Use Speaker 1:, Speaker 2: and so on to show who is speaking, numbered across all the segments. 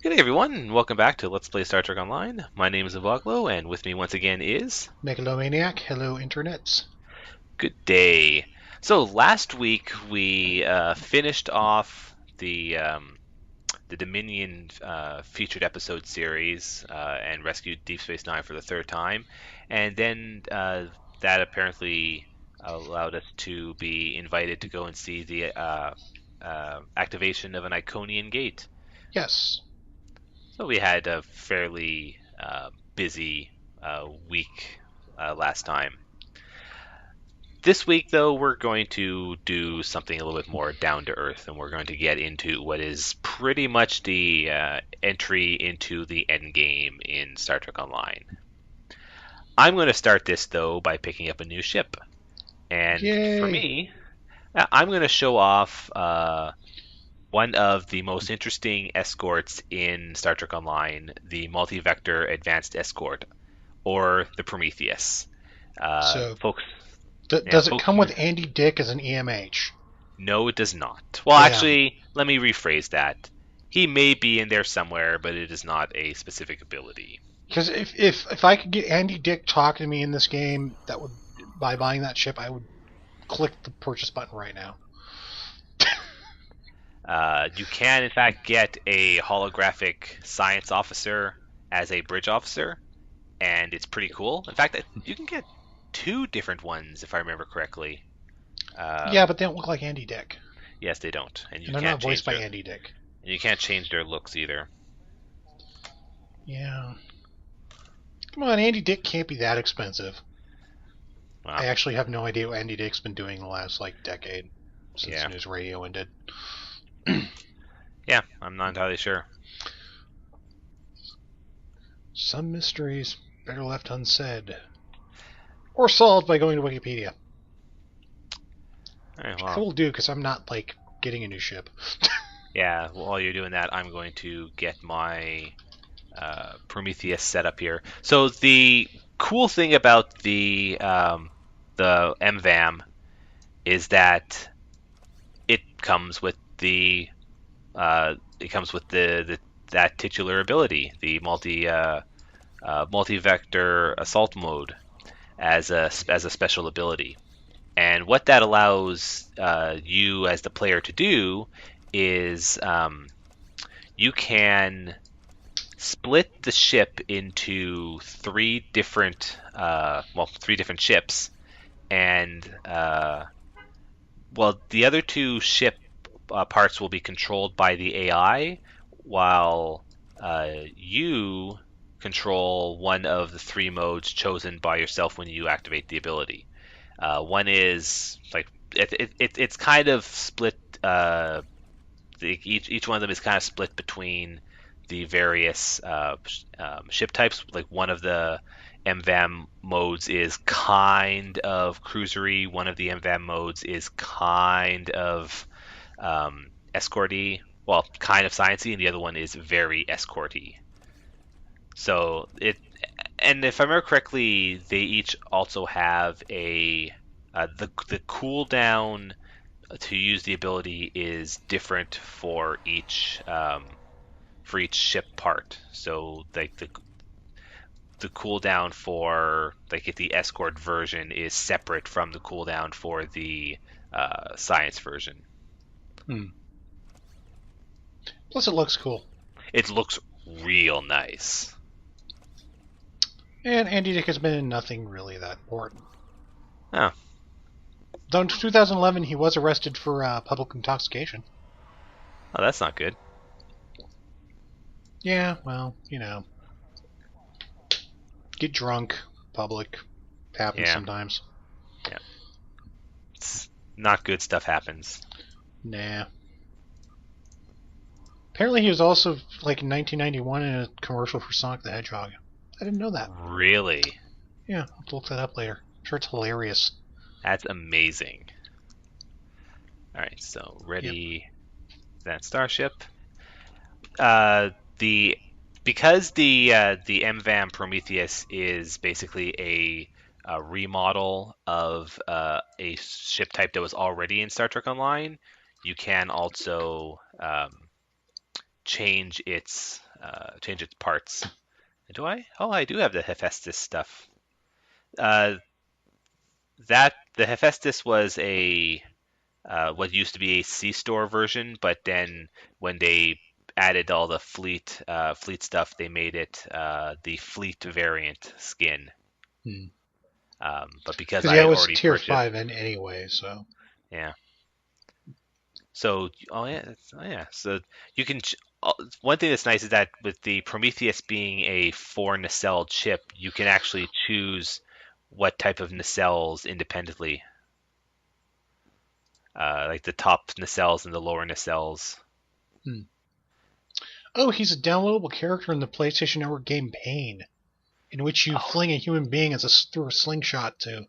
Speaker 1: Good day, everyone, and welcome back to Let's Play Star Trek Online. My name is Avaglo, and with me once again is...
Speaker 2: Megalomaniac, hello internets.
Speaker 1: Good day. So last week we finished off the Dominion featured episode series and rescued Deep Space Nine for the third time, and then that apparently allowed us to be invited to go and see the activation of an Iconian gate.
Speaker 2: Yes.
Speaker 1: So we had a fairly busy week last time. This week, though, we're going to do something a little bit more down to earth, and we're going to get into what is pretty much the entry into the end game in Star Trek Online. I'm going to start this, though, by picking up a new ship. And for
Speaker 2: Yay.
Speaker 1: me, I'm going to show off one of the most interesting escorts in Star Trek Online, the Multi-Vector Advanced Escort, or the Prometheus.
Speaker 2: So,
Speaker 1: Folks, yeah,
Speaker 2: does it
Speaker 1: folks.
Speaker 2: come with Andy Dick as an EMH?
Speaker 1: No, it does not. Well,
Speaker 2: Damn.
Speaker 1: actually, let me rephrase that. He may be in there somewhere, but it is not a specific ability.
Speaker 2: Because if I could get Andy Dick talking to me in this game, that would by buying that ship, I would click the purchase button right now.
Speaker 1: You can, in fact, get a holographic science officer as a bridge officer, and it's pretty cool. In fact, you can get two different ones, if I remember correctly.
Speaker 2: Yeah, but they don't look like Andy Dick,
Speaker 1: Yes, they don't, and you
Speaker 2: and they're
Speaker 1: can't
Speaker 2: not voiced
Speaker 1: change
Speaker 2: by
Speaker 1: their
Speaker 2: Andy Dick.
Speaker 1: looks either.
Speaker 2: Yeah. Come on, Andy Dick can't be that expensive.
Speaker 1: Well,
Speaker 2: I actually have no idea what Andy Dick's been doing the last decade since
Speaker 1: yeah,
Speaker 2: news radio ended.
Speaker 1: yeah, I'm not entirely sure.
Speaker 2: Some mysteries better left unsaid. Or solved by going to Wikipedia. I
Speaker 1: Well,
Speaker 2: will do, because I'm not, getting a new ship.
Speaker 1: yeah. While you're doing that, I'm going to get my Prometheus set up here. So the cool thing about the MVAM is that it comes with the that titular ability, the multi-vector assault mode as a special ability. And what that allows you as the player to do is you can split the ship into three different ships, and the other two ship parts will be controlled by the AI, while you control one of the three modes chosen by yourself when you activate the ability. One is like it's kind of split. Each one of them is kind of split between the various ship types. Like one of the MVAM modes is kind of cruisery. One of the MVAM modes is kind of escorty. Well, kind of sciencey, and the other one is very escorty. So and if I remember correctly, they each also have the cooldown to use the ability is different for each ship part. So like the cooldown for like if the escort version is separate from the cooldown for the science version.
Speaker 2: Hmm. Plus, it looks cool.
Speaker 1: It looks real nice.
Speaker 2: And Andy Dick has been in nothing really that important.
Speaker 1: Oh,
Speaker 2: Though in 2011, he was arrested for public intoxication.
Speaker 1: oh, that's not good.
Speaker 2: Yeah, well, get drunk, public. Happens
Speaker 1: Yeah,
Speaker 2: sometimes.
Speaker 1: yeah. It's not good stuff happens.
Speaker 2: Nah. Apparently, he was also, in 1991 in a commercial for Sonic the Hedgehog. I didn't know that.
Speaker 1: Really?
Speaker 2: Yeah, I'll have to look that up later. I'm sure it's hilarious.
Speaker 1: That's amazing. All right, so
Speaker 2: Yep.
Speaker 1: ready that starship. Uh, the because the MVAM Prometheus is basically a remodel of a ship type that was already in Star Trek Online. You can also change its change its parts. Do I? Oh, I do have the Hephaestus stuff. Uh, that the Hephaestus was a what used to be a C-store version, but then when they added all the fleet stuff, they made it the fleet variant skin.
Speaker 2: Hmm.
Speaker 1: But because
Speaker 2: Because
Speaker 1: I
Speaker 2: yeah, it
Speaker 1: had
Speaker 2: was
Speaker 1: already
Speaker 2: tier
Speaker 1: purchased,
Speaker 2: 5 in anyway, so.
Speaker 1: yeah. So, oh yeah. So you can. One thing that's nice is that with the Prometheus being a 4 nacelle chip, you can actually choose what type of nacelles independently, like the top nacelles and the lower nacelles.
Speaker 2: Hmm. Oh, he's a downloadable character in the PlayStation Network game Pain, in which you
Speaker 1: Oh,
Speaker 2: fling a human being through a slingshot to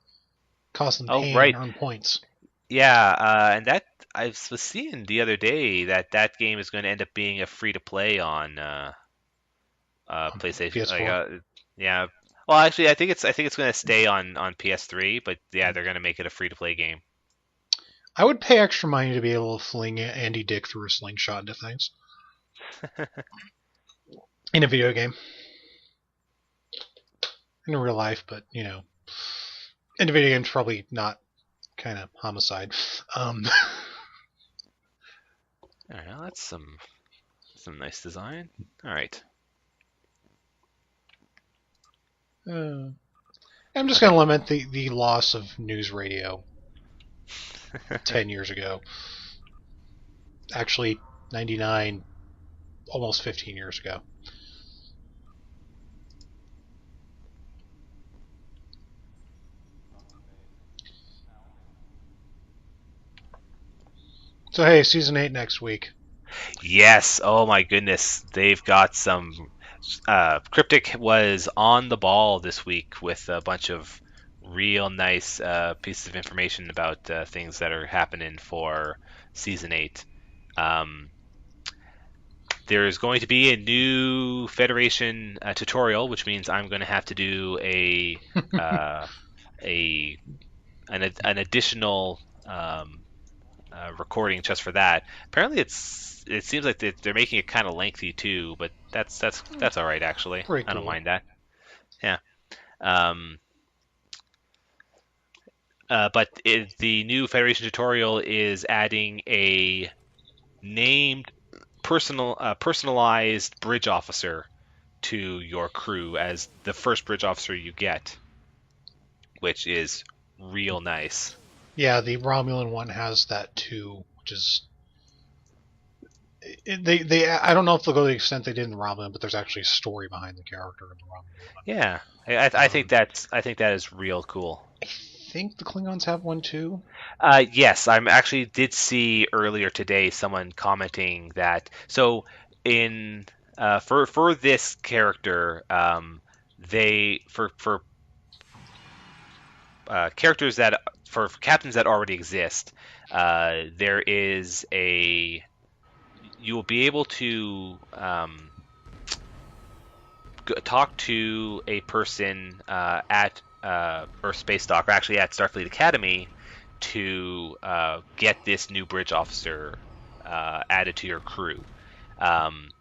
Speaker 2: cause them
Speaker 1: oh
Speaker 2: pain and
Speaker 1: right.
Speaker 2: earn points.
Speaker 1: Yeah, and that I was seeing the other day that that game is going to end up being a free to play on
Speaker 2: On
Speaker 1: PlayStation.
Speaker 2: PS4.
Speaker 1: Yeah. Well, actually, I think it's going to stay on PS3, but yeah, they're going to make it a free to play game.
Speaker 2: I would pay extra money to be able to fling Andy Dick through a slingshot into things in a video game. In real life, but in a video game's probably not kind of homicide. Um,
Speaker 1: All right, now that's some nice design. All right.
Speaker 2: uh, I'm just
Speaker 1: Okay.
Speaker 2: gonna lament the loss of news radio 10 years ago. Actually, 99, almost 15 years ago. So hey, season 8 next week.
Speaker 1: Yes. Oh my goodness. They've got some. Cryptic was on the ball this week with a bunch of real nice pieces of information about things that are happening for season 8. Um, there's going to be a new Federation tutorial, which means I'm going to have to do uh, a an additional recording just for that. Apparently, it seems like they're making it kind of lengthy too, but that's all right actually.
Speaker 2: Pretty
Speaker 1: I don't
Speaker 2: cool.
Speaker 1: mind that. Yeah. Um, the new Federation tutorial is adding a named personalized bridge officer to your crew as the first bridge officer you get, which is real nice.
Speaker 2: Yeah, the Romulan one has that too, which is they. I don't know if they'll go to the extent they did in the Romulan, but there's actually a story behind the character in the Romulan
Speaker 1: Yeah, I think
Speaker 2: one.
Speaker 1: I think that is real cool.
Speaker 2: I think the Klingons have one too.
Speaker 1: Yes, I'm actually did see earlier today someone commenting that. So in for this character, they for characters that for captains that already exist, there is a you will be able to talk to a person at Earth Space Dock, or actually at Starfleet Academy, to get this new bridge officer added to your crew. Um,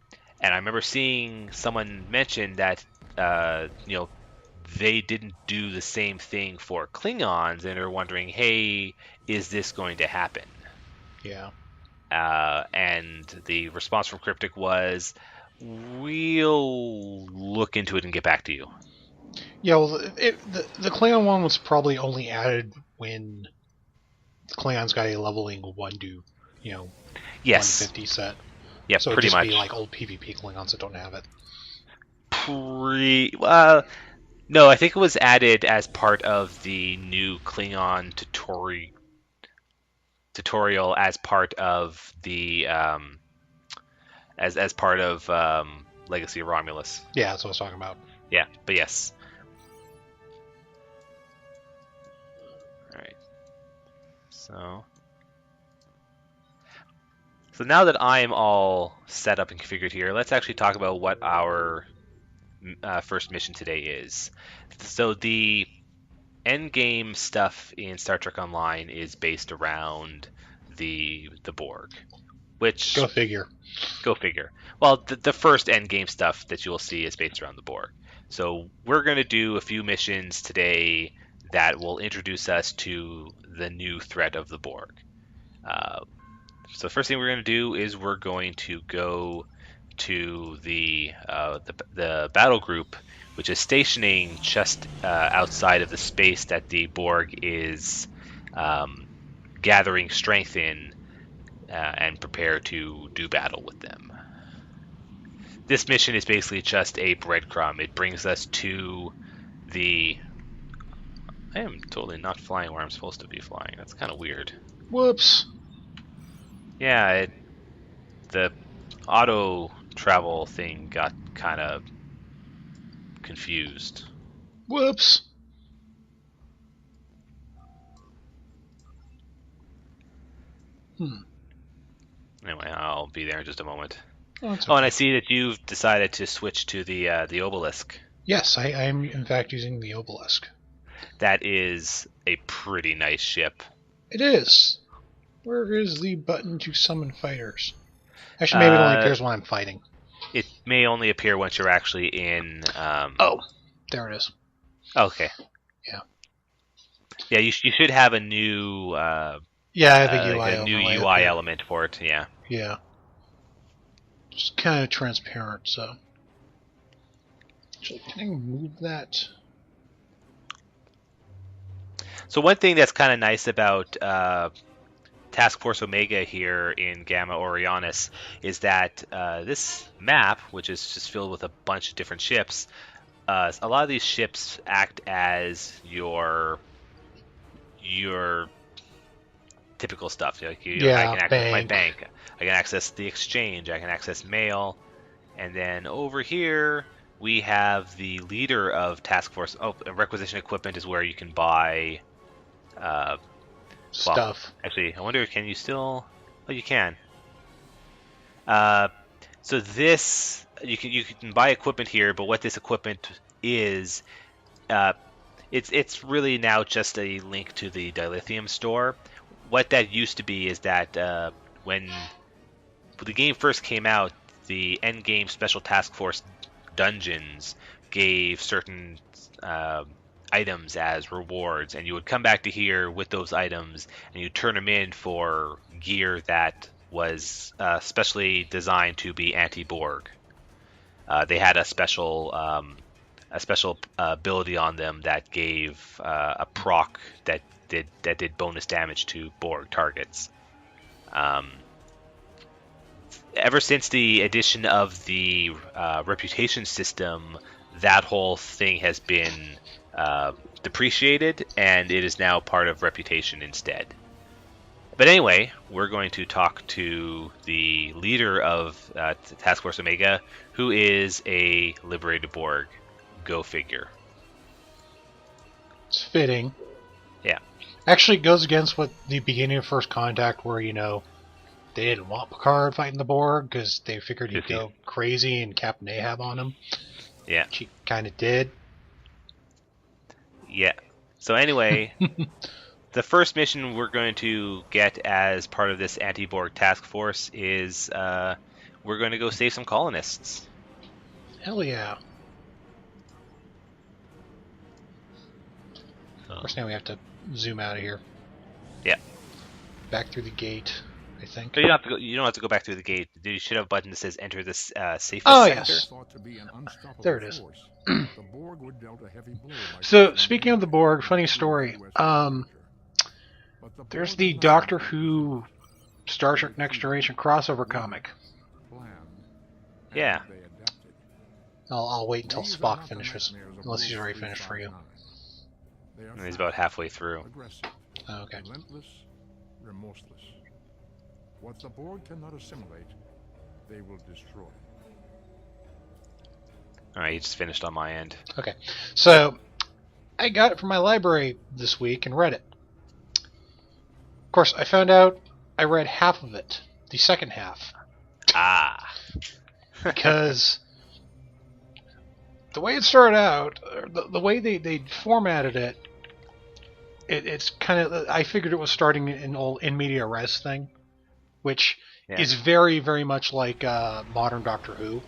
Speaker 1: and I remember seeing someone mention that they didn't do the same thing for Klingons, and are wondering, hey, is this going to happen?
Speaker 2: Yeah.
Speaker 1: And the response from Cryptic was, we'll look into it and get back to you.
Speaker 2: Yeah, well, the Klingon one was probably only added when the Klingons got a leveling 1 to, you know,
Speaker 1: Yes.
Speaker 2: 150 set.
Speaker 1: Yeah,
Speaker 2: So it'd
Speaker 1: pretty
Speaker 2: just be
Speaker 1: much.
Speaker 2: like old PvP Klingons that don't have it.
Speaker 1: No, I think it was added as part of the new Klingon tutorial as part of the as part of Legacy of Romulus.
Speaker 2: Yeah, that's what I was talking about.
Speaker 1: Yeah, but yes. All right. So now that I am all set up and configured here, let's actually talk about what our first mission today is. So the end game stuff in Star Trek Online is based around the Borg. which,
Speaker 2: Go figure.
Speaker 1: go figure. Well, the first end game stuff that you will see is based around the Borg. So we're going to do a few missions today that will introduce us to the new threat of the Borg. So the first thing we're going to do is we're going to go to the battle group, which is stationing just outside of the space that the Borg is gathering strength in, and prepare to do battle with them. This mission is basically just a breadcrumb. It brings us to the... I am totally not flying where I'm supposed to be flying. That's kind of weird.
Speaker 2: Whoops.
Speaker 1: Yeah, the auto travel thing got kind of confused.
Speaker 2: Whoops.
Speaker 1: Anyway, I'll be there in just a moment.
Speaker 2: Oh, it's
Speaker 1: Oh, and
Speaker 2: okay.
Speaker 1: I see that you've decided to switch to the obelisk.
Speaker 2: Yes, I am in fact using the obelisk.
Speaker 1: That is a pretty nice ship.
Speaker 2: It is. Where is the button to summon fighters? Actually, maybe it only appears when I'm fighting.
Speaker 1: It may only appear once you're actually in.
Speaker 2: Oh, there it is.
Speaker 1: Okay.
Speaker 2: Yeah.
Speaker 1: Yeah, you should have a new.
Speaker 2: Yeah, I think UI
Speaker 1: a new
Speaker 2: overlay
Speaker 1: UI element for it. Yeah.
Speaker 2: Yeah. Just kind of transparent, so. Actually, can I move that?
Speaker 1: So one thing that's kind of nice about Task Force Omega here in Gamma Orionis is that this map, which is just filled with a bunch of different ships, a lot of these ships act as your typical stuff. Like I can access my bank, I can access the exchange, I can access mail, and then over here we have the leader of Task Force. Oh, requisition equipment is where you can buy
Speaker 2: Stuff.
Speaker 1: Well, actually, I wonder, can you still? Oh, you can. So this you can buy equipment here, but what this equipment is, it's really now just a link to the dilithium store. What that used to be is that when the game first came out, the end game Special Task Force dungeons gave certain items as rewards, and you would come back to here with those items and you turn them in for gear that was specially designed to be anti-Borg. They had a special ability on them that gave a proc that did bonus damage to Borg targets. Ever since the addition of the reputation system, that whole thing has been depreciated, and it is now part of reputation instead. But anyway, we're going to talk to the leader of Task Force Omega, who is a liberated Borg. Go figure.
Speaker 2: It's fitting.
Speaker 1: Yeah.
Speaker 2: Actually, it goes against what the beginning of First Contact, where, they didn't want Picard fighting the Borg because they figured he'd go crazy and Captain Ahab on him.
Speaker 1: Yeah.
Speaker 2: She kind of did.
Speaker 1: Yeah. So anyway, the first mission we're going to get as part of this anti-Borg task force is we're going to go save some colonists.
Speaker 2: Hell yeah. Of course, now we have to zoom out of here.
Speaker 1: Yeah.
Speaker 2: Back through the gate, I think.
Speaker 1: So you don't have to go back through the gate. You should have a button that says enter this safest
Speaker 2: Oh,
Speaker 1: sector.
Speaker 2: yes. There it is. So, speaking of the Borg, funny story. There's the Doctor Who Star Trek Next Generation crossover comic.
Speaker 1: Yeah.
Speaker 2: I'll wait until Spock finishes, unless he's already finished for you.
Speaker 1: And he's about halfway through.
Speaker 2: Oh, okay.
Speaker 3: Relentless, remorseless. What the Borg cannot assimilate, they will destroy.
Speaker 1: Alright, he just finished on my end.
Speaker 2: Okay. So, I got it from my library this week and read it. Of course, I found out I read half of it. The second half.
Speaker 1: Ah.
Speaker 2: Because the way it started out, the way they formatted it, it's kind of, I figured it was starting an old in media res thing, which
Speaker 1: Yeah.
Speaker 2: is very, very much like modern Doctor Who.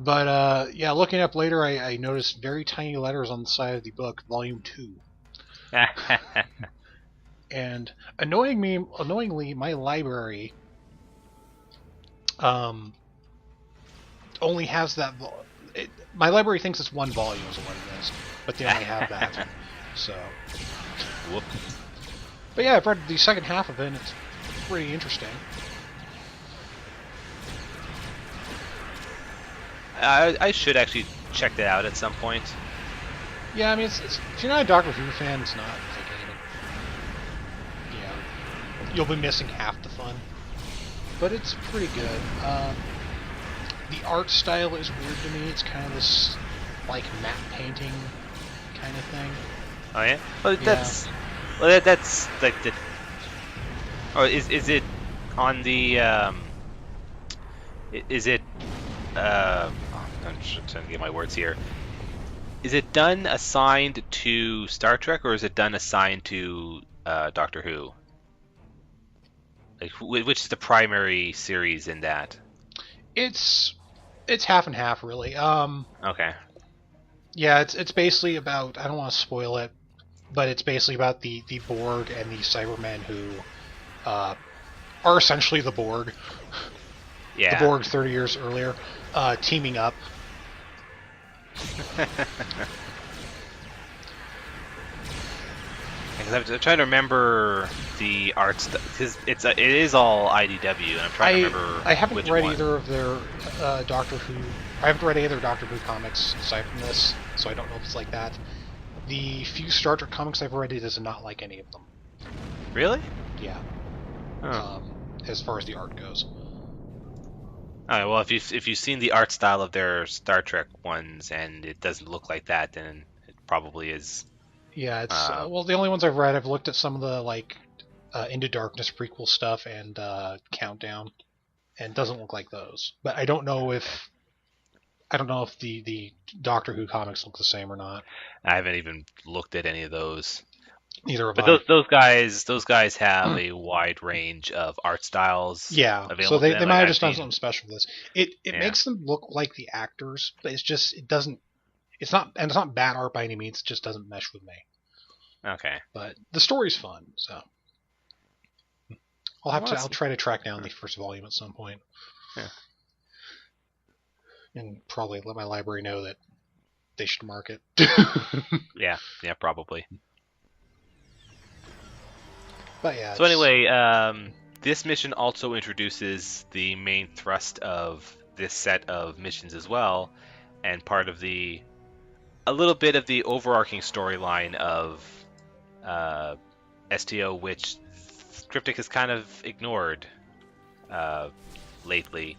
Speaker 2: But yeah, looking up later, I noticed very tiny letters on the side of the book, Volume 2. And annoyingly, my library only has that. My library thinks it's one volume is what it is, but they only have that. So,
Speaker 1: Whoop.
Speaker 2: but yeah, I've read the second half of it, and it's pretty interesting.
Speaker 1: I should actually check that out at some point.
Speaker 2: Yeah, I mean, it's if you're not a Doctor Who fan, it's not like you'll be missing half the fun. But it's pretty good. The art style is weird to me. It's kind of this like matte painting kind of thing.
Speaker 1: Oh yeah. Well, that's like the. Or is it on the Is it I'm just trying to get my words here. Is it done assigned to Star Trek or is it done assigned to Doctor Who? Like, which is the primary series in that?
Speaker 2: It's half and half, really.
Speaker 1: Okay.
Speaker 2: Yeah, it's basically about, I don't want to spoil it, but it's basically about the Borg and the Cybermen who are essentially the Borg.
Speaker 1: Yeah.
Speaker 2: The Borg 30 years earlier, teaming up.
Speaker 1: Because I'm trying to remember the art stuff because it is all IDW, and I'm trying to remember.
Speaker 2: I haven't
Speaker 1: which
Speaker 2: read
Speaker 1: one.
Speaker 2: either of their Doctor Who. I haven't read any of their Doctor Who comics aside from this, so I don't know if it's like that. The few Star Trek comics I've read, it is not like any of them.
Speaker 1: Really?
Speaker 2: Yeah.
Speaker 1: Huh.
Speaker 2: As far as the art goes.
Speaker 1: Alright, well, if you've seen the art style of their Star Trek ones and it doesn't look like that, then it probably is.
Speaker 2: Yeah, it's well, the only ones I've read, I've looked at some of the like Into Darkness prequel stuff and Countdown, and it doesn't look like those. But I don't know if the Doctor Who comics look the same or not.
Speaker 1: I haven't even looked at any of those.
Speaker 2: Neither have
Speaker 1: But
Speaker 2: I.
Speaker 1: those guys have a wide range of art styles.
Speaker 2: Yeah,
Speaker 1: available
Speaker 2: so they
Speaker 1: to them.
Speaker 2: might
Speaker 1: Like,
Speaker 2: have
Speaker 1: I've
Speaker 2: just done
Speaker 1: seen-
Speaker 2: something special with this. It
Speaker 1: Yeah.
Speaker 2: makes them look like the actors, but it doesn't. It's not bad art by any means. It just doesn't mesh with me.
Speaker 1: Okay.
Speaker 2: But the story's fun, so I'll try to track down the first volume at some point.
Speaker 1: Yeah.
Speaker 2: And probably let my library know that they should mark it.
Speaker 1: Yeah, probably.
Speaker 2: But yeah.
Speaker 1: So anyway, this mission also introduces the main thrust of this set of missions as well, and part of a little bit of the overarching storyline of STO, which Cryptic has kind of ignored lately.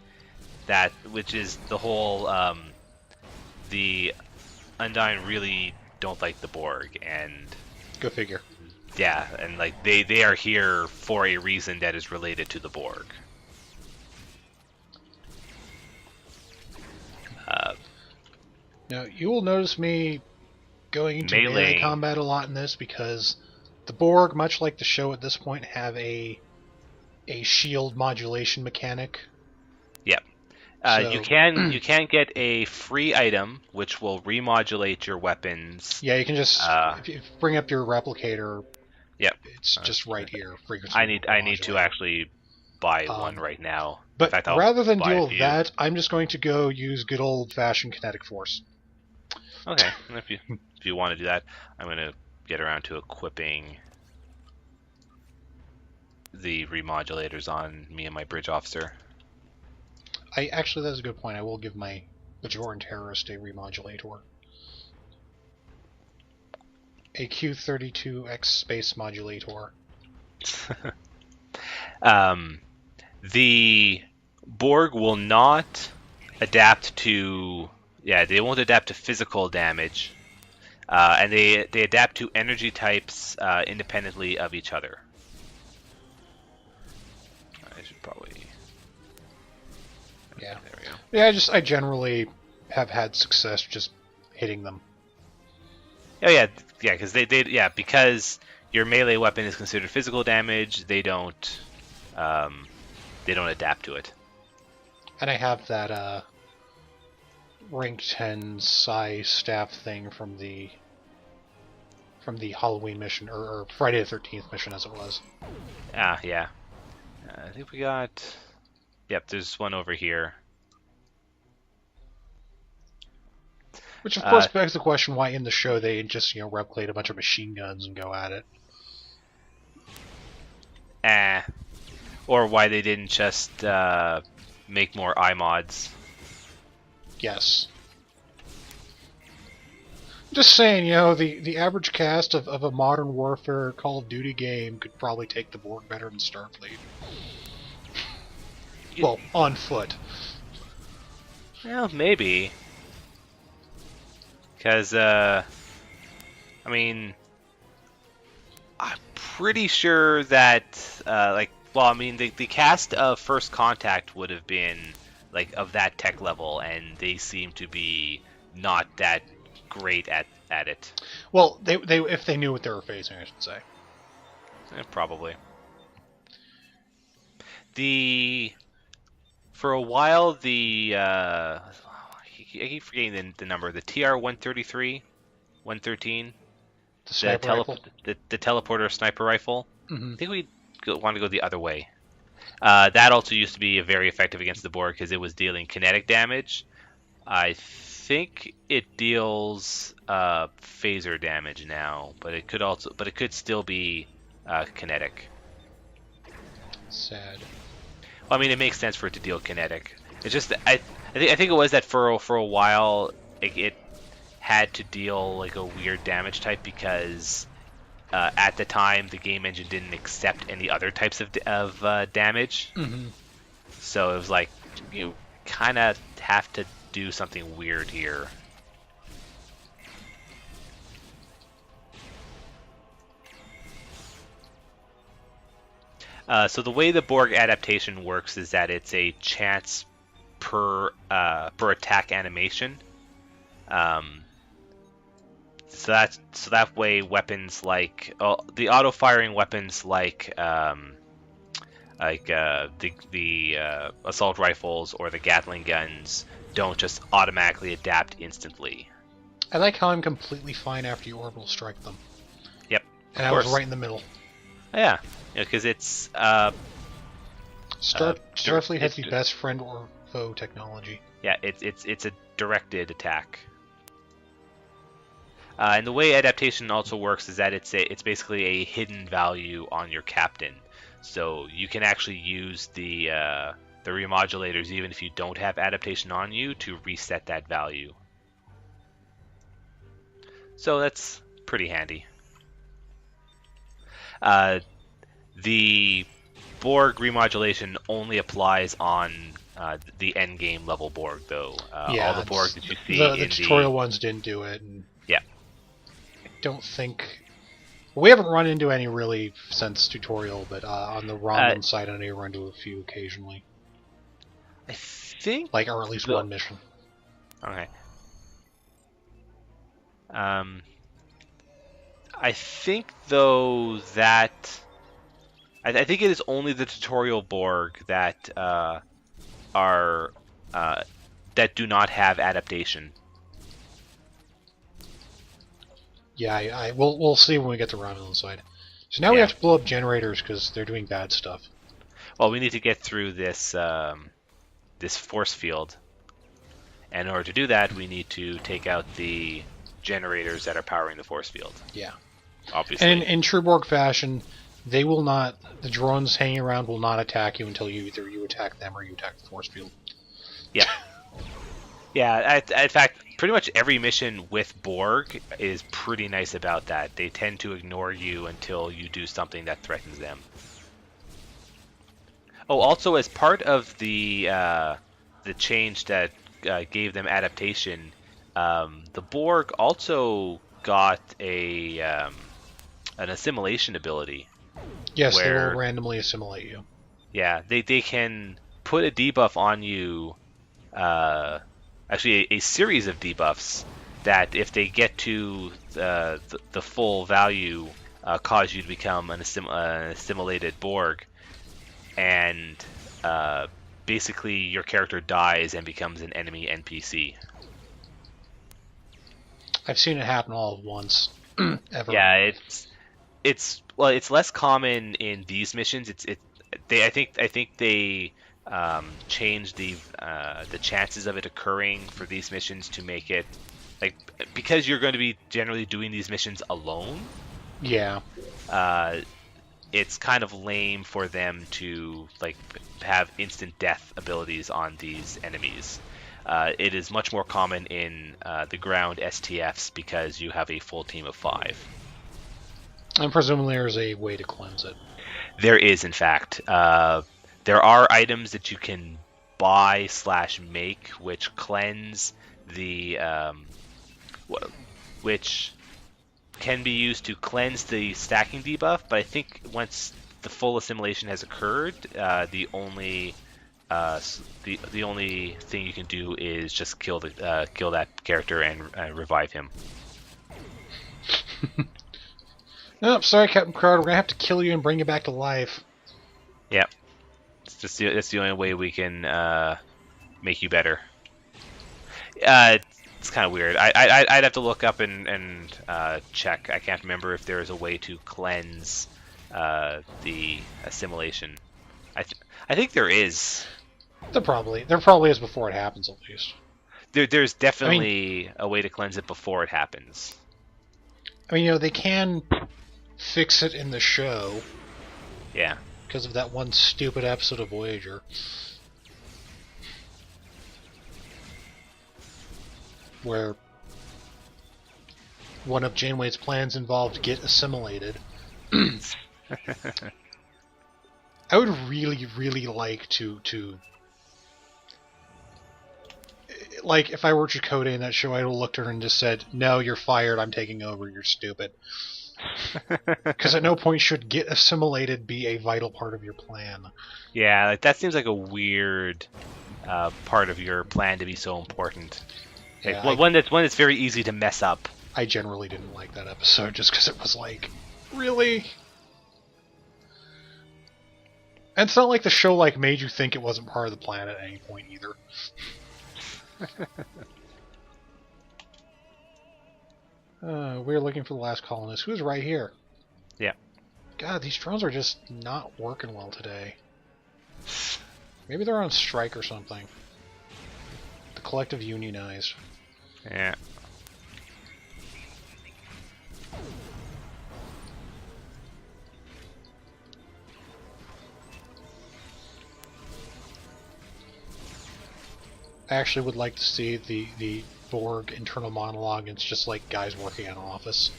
Speaker 1: Which is the whole the Undine really don't like the Borg, and
Speaker 2: Go figure.
Speaker 1: yeah, and like they are here for a reason that is related to the Borg.
Speaker 2: Now you will notice me going into melee combat a lot in this because the Borg, much like the show at this point, have a shield modulation mechanic.
Speaker 1: Yep. You can get a free item which will remodulate your weapons.
Speaker 2: Yeah, you can just if you bring up your replicator.
Speaker 1: Yep.
Speaker 2: It's just right here. Frequency.
Speaker 1: I need to actually buy one right now.
Speaker 2: But
Speaker 1: in fact,
Speaker 2: rather than deal with that, I'm just going to go use good old-fashioned kinetic force.
Speaker 1: Okay, if you want to do that, I'm going to get around to equipping the remodulators on me and my bridge officer.
Speaker 2: Actually, that's a good point. I will give my Bajoran terrorist a remodulator. A Q-32X space modulator.
Speaker 1: The Borg will not adapt to... Yeah, they won't adapt to physical damage. And they adapt to energy types independently of each other. I should probably...
Speaker 2: Yeah.
Speaker 1: There we go.
Speaker 2: Yeah, I generally have had success just hitting them.
Speaker 1: Oh yeah, because your melee weapon is considered physical damage. They don't they don't adapt to it.
Speaker 2: And I have that rank 10 Psi staff thing from the Halloween mission, or Friday the 13th mission, as it was.
Speaker 1: Ah, yeah. I think we got... Yep, there's one over here.
Speaker 2: Which, of course, begs the question why in the show they just, replicate a bunch of machine guns and go at it.
Speaker 1: Or why they didn't just make more iMods.
Speaker 2: Yes. Just saying, the average cast of a Modern Warfare Call of Duty game could probably take the Borg better than Starfleet. Well, on foot.
Speaker 1: Well, maybe. Because, I'm pretty sure that, the cast of First Contact would have been, of that tech level, and they seem to be not that great at it.
Speaker 2: Well, they if they knew what they were facing, I should say.
Speaker 1: Probably. For a while, I keep forgetting the number, the TR-133, 113, the teleporter sniper rifle.
Speaker 2: Mm-hmm.
Speaker 1: I think we want to go the other way. That also used to be very effective against the Borg because it was dealing kinetic damage. I think it deals phaser damage now, but it could still be kinetic.
Speaker 2: Sad.
Speaker 1: Well, it makes sense for it to deal kinetic. It's just I think it was that for a while it had to deal a weird damage type because at the time the game engine didn't accept any other types of damage.
Speaker 2: Mm-hmm.
Speaker 1: So it was you kind of have to do something weird here. So the way the Borg adaptation works is that it's a chance per attack animation. So that way weapons the auto firing weapons the assault rifles or the Gatling guns don't just automatically adapt instantly.
Speaker 2: I like how I'm completely fine after you orbital strike them.
Speaker 1: Yep.
Speaker 2: And I was right in the middle.
Speaker 1: Yeah, because it's
Speaker 2: Starfleet has the best friend or foe technology.
Speaker 1: Yeah, it's a directed attack. And the way adaptation also works is that it's basically a hidden value on your captain, so you can actually use the remodulators even if you don't have adaptation on you to reset that value. So that's pretty handy. The Borg remodulation only applies on the endgame level Borg, though. All the Borg that you see
Speaker 2: the tutorial ones didn't do it. And
Speaker 1: yeah.
Speaker 2: I don't think... We haven't run into any really since tutorial, but on the Romulan side, I know you run into a few occasionally.
Speaker 1: I think...
Speaker 2: or at least one mission.
Speaker 1: Okay. I think, though, that... I think it is only the tutorial Borg that that do not have adaptation.
Speaker 2: Yeah, we'll see when we get to Romulan side. So now we have to blow up generators because they're doing bad stuff.
Speaker 1: Well, we need to get through this this force field. And in order to do that, we need to take out the generators that are powering the force field.
Speaker 2: Yeah.
Speaker 1: Obviously.
Speaker 2: And in true Borg fashion, they will not... The drones hanging around will not attack you until either you attack them or you attack the force field.
Speaker 1: Yeah. Yeah, in fact, pretty much every mission with Borg is pretty nice about that. They tend to ignore you until you do something that threatens them. Oh, also, as part of the change that gave them adaptation, the Borg also got an assimilation ability.
Speaker 2: Yes, they will randomly assimilate you.
Speaker 1: Yeah, they can put a debuff on you. Actually, a series of debuffs that, if they get to the full value, cause you to become an assimilated Borg. And basically your character dies and becomes an enemy NPC.
Speaker 2: I've seen it happen all at once. Ever.
Speaker 1: Yeah, it's less common in these missions. I think they changed the chances of it occurring for these missions to make it like, because you're going to be generally doing these missions alone.
Speaker 2: Yeah.
Speaker 1: It's kind of lame for them to like have instant death abilities on these enemies. It is much more common in the ground STFs because you have a full team of 5.
Speaker 2: And presumably there's a way to cleanse it.
Speaker 1: There is, in fact. There are items that you can buy / make which cleanse the which can be used to cleanse the stacking debuff, but I think once the full assimilation has occurred, the only thing you can do is just kill that character and revive him.
Speaker 2: No, sorry, Captain Crowder. We're gonna have to kill you and bring you back to life.
Speaker 1: Yeah, it's the only way we can make you better. It's kind of weird. I'd have to look up and check. I can't remember if there is a way to cleanse the assimilation. I think there is.
Speaker 2: There probably is before it happens, at least.
Speaker 1: There's definitely a way to cleanse it before it happens.
Speaker 2: I mean, they can fix it in the show.
Speaker 1: Yeah.
Speaker 2: Because of that one stupid episode of Voyager. Where one of Janeway's plans involved get assimilated. I would really, really like to like, if I were Chakotay in that show, I would have looked at her and just said, "No, you're fired. I'm taking over. You're stupid." Because at no point should get assimilated be a vital part of your plan.
Speaker 1: Yeah, like, that seems like a weird part of your plan to be so important. Like,
Speaker 2: Yeah,
Speaker 1: one that's very easy to mess up.
Speaker 2: I generally didn't like that episode just because it was like, really? And it's not like the show made you think it wasn't part of the plan at any point either. We're looking for the last colonist. Who's right here?
Speaker 1: Yeah.
Speaker 2: God, these drones are just not working well today. Maybe they're on strike or something. The collective unionized.
Speaker 1: Yeah.
Speaker 2: I actually would like to see the Borg internal monologue. It's just like guys working in an office.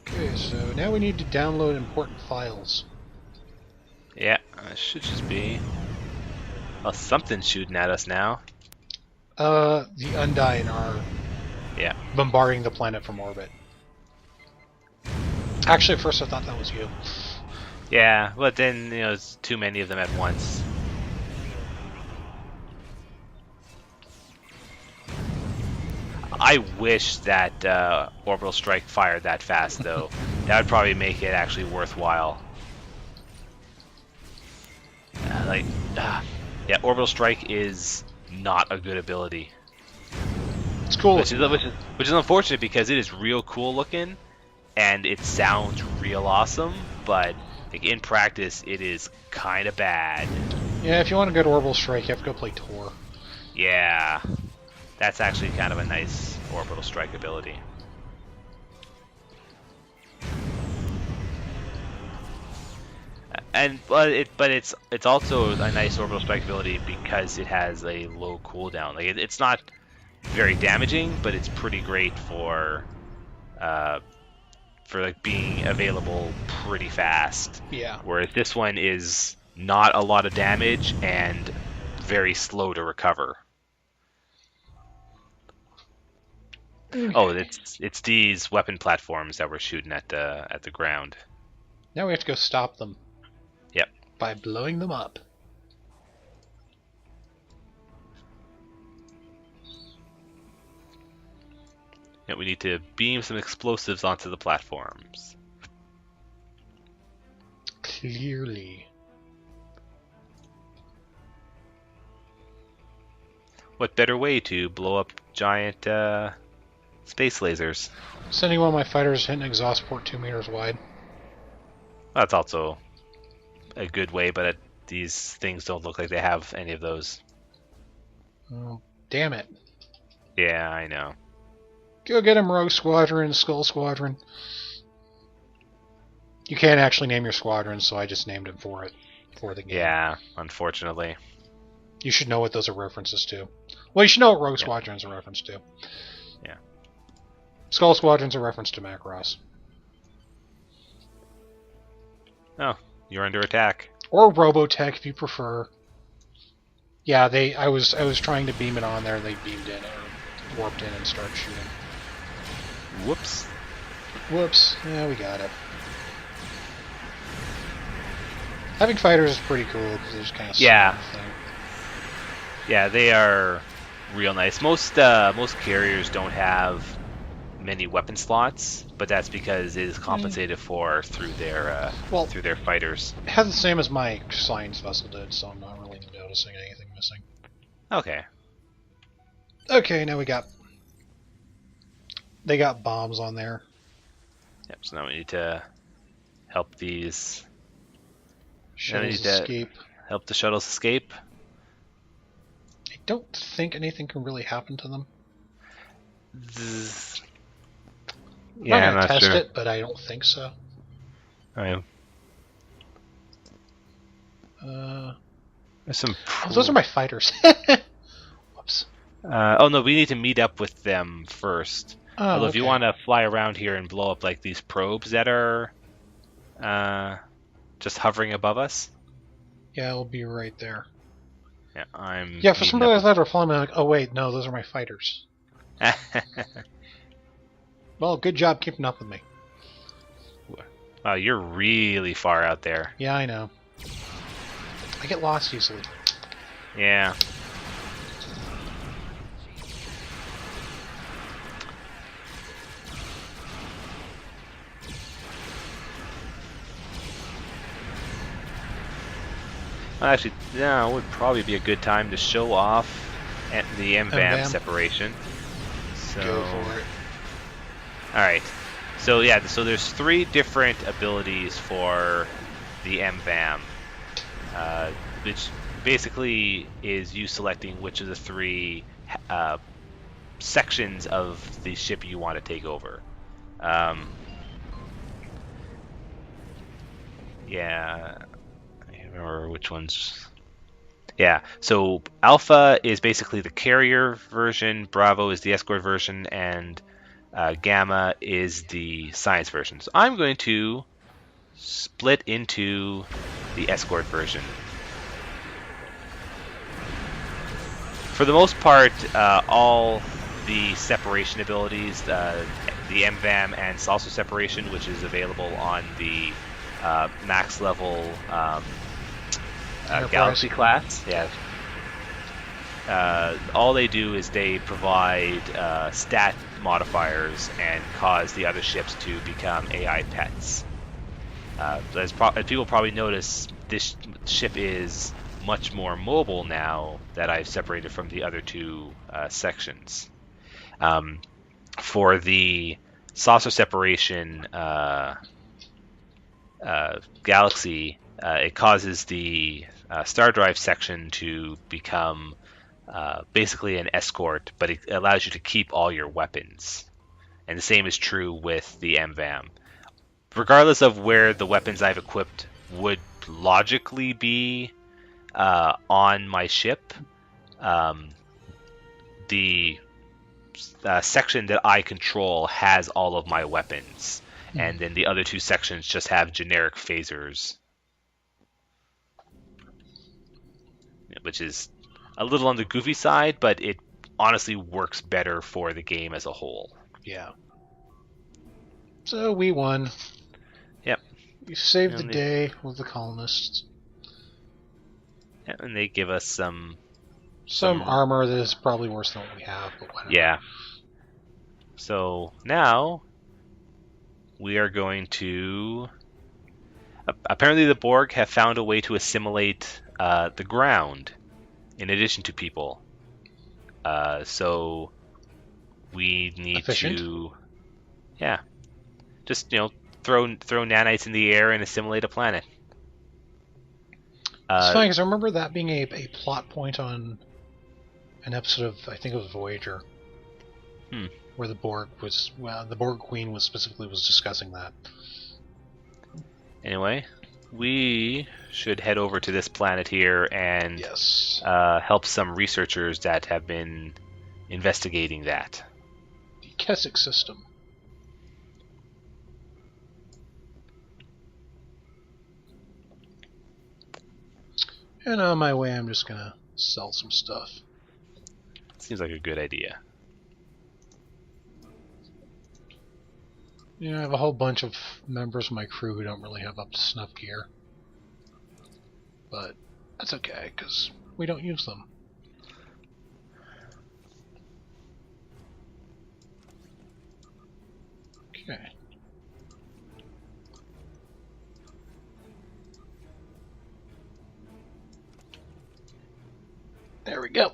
Speaker 2: Okay, so now we need to download important files.
Speaker 1: Yeah, it should just be. Well, something's shooting at us now.
Speaker 2: The Undine are bombarding the planet from orbit. Actually, at first I thought that was you.
Speaker 1: Yeah, but then, it's too many of them at once. I wish that Orbital Strike fired that fast, though. That would probably make it actually worthwhile. Yeah, Orbital Strike is not a good ability.
Speaker 2: It's cool.
Speaker 1: Which is unfortunate because it is real cool looking, and it sounds real awesome, but in practice it is kind of bad.
Speaker 2: Yeah, if you want to go to Orbital Strike, you have to go play Tor.
Speaker 1: Yeah, that's actually kind of a nice Orbital Strike ability. But it's also a nice Orbital Strike ability because it has a low cooldown. It's not very damaging, but it's pretty great for being available pretty fast.
Speaker 2: Yeah.
Speaker 1: Whereas this one is not a lot of damage and very slow to recover. Oh, it's these weapon platforms that we're shooting at the ground.
Speaker 2: Now we have to go stop them.
Speaker 1: Yep.
Speaker 2: By blowing them up.
Speaker 1: Yeah, we need to beam some explosives onto the platforms.
Speaker 2: Clearly.
Speaker 1: What better way to blow up giant space lasers?
Speaker 2: Sending one of my fighters hit an exhaust port 2 meters wide.
Speaker 1: That's also a good way, but these things don't look like they have any of those.
Speaker 2: Oh, damn it.
Speaker 1: Yeah, I know.
Speaker 2: Go get him, Rogue Squadron, Skull Squadron. You can't actually name your squadron, so I just named it for the game.
Speaker 1: Yeah, unfortunately.
Speaker 2: You should know what those are references to. Well, you should know what Rogue Squadron is a reference to.
Speaker 1: Yeah.
Speaker 2: Skull Squadron's a reference to Macross.
Speaker 1: Oh, you're under attack.
Speaker 2: Or Robotech, if you prefer. Yeah, I was trying to beam it on there, and they beamed in or warped in and started shooting.
Speaker 1: Whoops.
Speaker 2: Whoops. Yeah, we got it. Having fighters is pretty cool because they just kind of
Speaker 1: Yeah, they are real nice. Most carriers don't have many weapon slots, but that's because it is compensated for through their fighters.
Speaker 2: It has the same as my science vessel did, so I'm not really noticing anything missing.
Speaker 1: Okay.
Speaker 2: Okay, now they got bombs on there.
Speaker 1: Yep. So now we need to help these
Speaker 2: shuttles escape.
Speaker 1: Help the shuttles escape.
Speaker 2: I don't think anything can really happen to them.
Speaker 1: Yeah,
Speaker 2: I'm not gonna test it, but I don't think so.
Speaker 1: There's some.
Speaker 2: Oh, those are my fighters. Whoops.
Speaker 1: Oh no, we need to meet up with them first.
Speaker 2: Oh,
Speaker 1: although if you want to fly around here and blow up like these probes that are just hovering above us.
Speaker 2: Yeah, I'll be right there.
Speaker 1: Yeah,
Speaker 2: Yeah, for some reason I thought they were flying. I'm like, oh wait, no, those are my fighters. Well, good job keeping up with me.
Speaker 1: Wow, you're really far out there.
Speaker 2: Yeah, I know. I get lost easily.
Speaker 1: Yeah. Actually, now would probably be a good time to show off the MVAM separation. So,
Speaker 2: go for it.
Speaker 1: Alright. So yeah, so there's 3 different abilities for the MVAM, which basically is you selecting which of the 3 sections of the ship you want to take over. Yeah, I can't remember which ones. Yeah, so Alpha is basically the carrier version, Bravo is the escort version, and Gamma is the science version. So I'm going to split into the escort version. For the most part, all the separation abilities, the MVAM and Salsa separation, which is available on the max level Galaxy class, yeah. All they do is they provide stat modifiers and cause the other ships to become AI pets. As people probably notice, this ship is much more mobile now that I've separated from the other 2 sections. For the saucer separation Galaxy, it causes the Star Drive section to become basically an escort, but it allows you to keep all your weapons. And the same is true with the MVAM. Regardless of where the weapons I've equipped would logically be on my ship, the section that I control has all of my weapons. And then the other 2 sections just have generic phasers, which is a little on the goofy side, but it honestly works better for the game as a whole.
Speaker 2: Yeah. So we won.
Speaker 1: Yep.
Speaker 2: We saved the day with the colonists.
Speaker 1: Yeah, and they give us some
Speaker 2: armor that is probably worse than what we have, but whatever.
Speaker 1: Yeah. So now we are going to. Apparently, the Borg have found a way to assimilate the ground in addition to people. So we need
Speaker 2: Efficient.
Speaker 1: to, yeah, just throw nanites in the air and assimilate a planet.
Speaker 2: It's funny because I remember that being a plot point on an episode of, I think it was Voyager, where the Borg Queen was discussing that.
Speaker 1: Anyway, we should head over to this planet here and
Speaker 2: yes.
Speaker 1: Help some researchers that have been investigating that.
Speaker 2: The Keswick system. And on my way, I'm just gonna sell some stuff.
Speaker 1: Seems like a good idea.
Speaker 2: Yeah, I have a whole bunch of members of my crew who don't really have up-to-snuff gear. But that's okay, because we don't use them. Okay. There we go.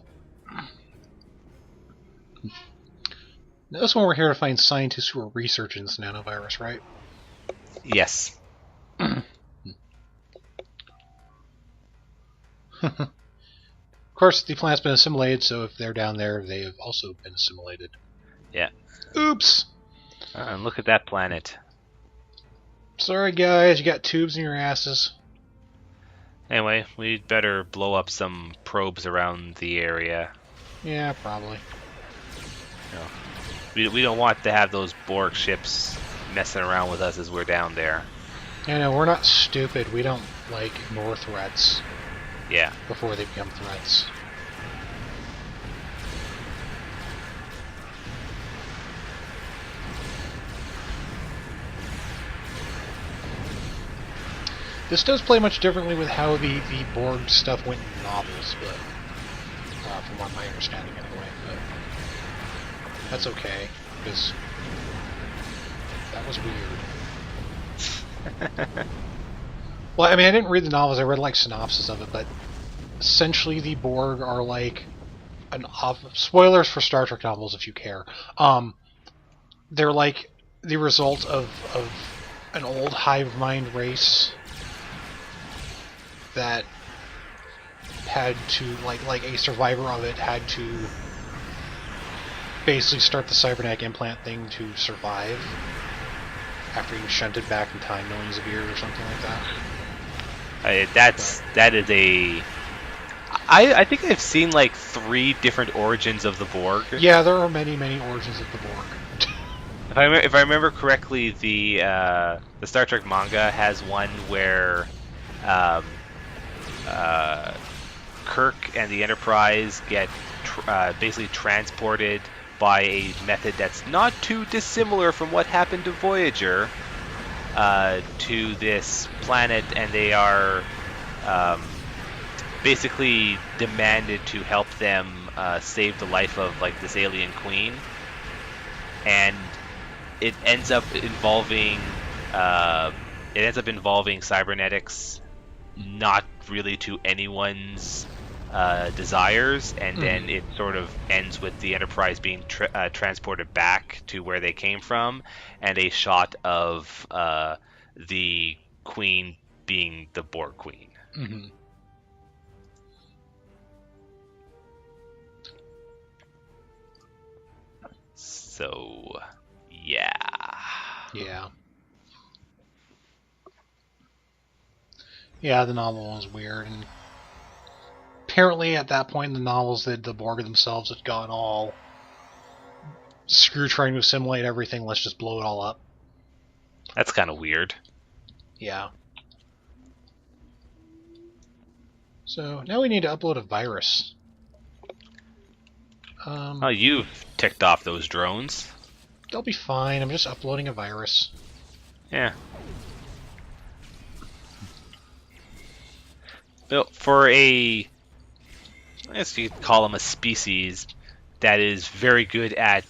Speaker 2: Now, this one we're here to find scientists who are researching this nanovirus, right?
Speaker 1: Yes.
Speaker 2: Of course, the planet's been assimilated, so if they're down there, they have also been assimilated.
Speaker 1: Yeah.
Speaker 2: Oops!
Speaker 1: And look at that planet.
Speaker 2: Sorry, guys, you got tubes in your asses.
Speaker 1: Anyway, we'd better blow up some probes around the area.
Speaker 2: Yeah, probably.
Speaker 1: We don't want to have those Borg ships messing around with us as we're down there.
Speaker 2: I know, we're not stupid. We don't, ignore threats.
Speaker 1: Yeah.
Speaker 2: Before they become threats. This does play much differently with how the Borg stuff went in novels, but from what my understanding anyway. But that's okay, because that was weird. Well, I mean, I didn't read the novels. I read synopsis of it, but essentially the Borg are spoilers for Star Trek novels if you care. They're the result of an old hive mind race that had to, like a survivor of it had to basically start the cybernetic implant thing to survive after being shunted back in time millions of years or something like that.
Speaker 1: That is a... I think I've seen 3 different origins of the Borg.
Speaker 2: Yeah, there are many origins of the Borg.
Speaker 1: If I remember correctly, the Star Trek manga has one where Kirk and the Enterprise get basically transported by a method that's not too dissimilar from what happened to Voyager to this planet, and they are basically demanded to help them save the life of this alien queen, and it ends up involving cybernetics, not really to anyone's desires, and then it sort of ends with the Enterprise being transported back to where they came from, and a shot of the Queen being the Borg Queen.
Speaker 2: Mm-hmm.
Speaker 1: So, yeah.
Speaker 2: Yeah. Yeah, the novel was weird, and apparently at that point in the novels, the Borg themselves had gone all screw trying to assimilate everything, let's just blow it all up.
Speaker 1: That's kind of weird.
Speaker 2: Yeah. So, now we need to upload a virus.
Speaker 1: Oh, you've ticked off those drones.
Speaker 2: They'll be fine, I'm just uploading a virus.
Speaker 1: Yeah. Well, for I guess you could call them a species that is very good at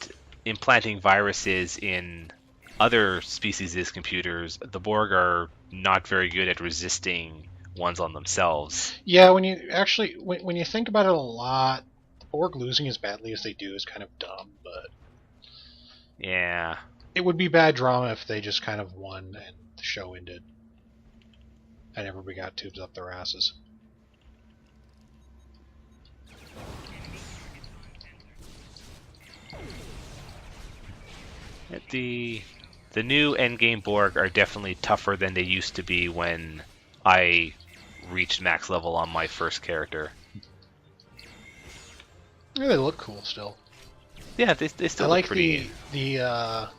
Speaker 1: implanting viruses in other species' computers, the Borg are not very good at resisting ones on themselves.
Speaker 2: Yeah, when you think about it a lot, the Borg losing as badly as they do is kind of dumb, but
Speaker 1: yeah,
Speaker 2: it would be bad drama if they just kind of won and the show ended and everybody got tubes up their asses.
Speaker 1: The new endgame Borg are definitely tougher than they used to be when I reached max level on my first character.
Speaker 2: Yeah, they look cool still.
Speaker 1: Yeah, they still
Speaker 2: look
Speaker 1: like pretty.
Speaker 2: the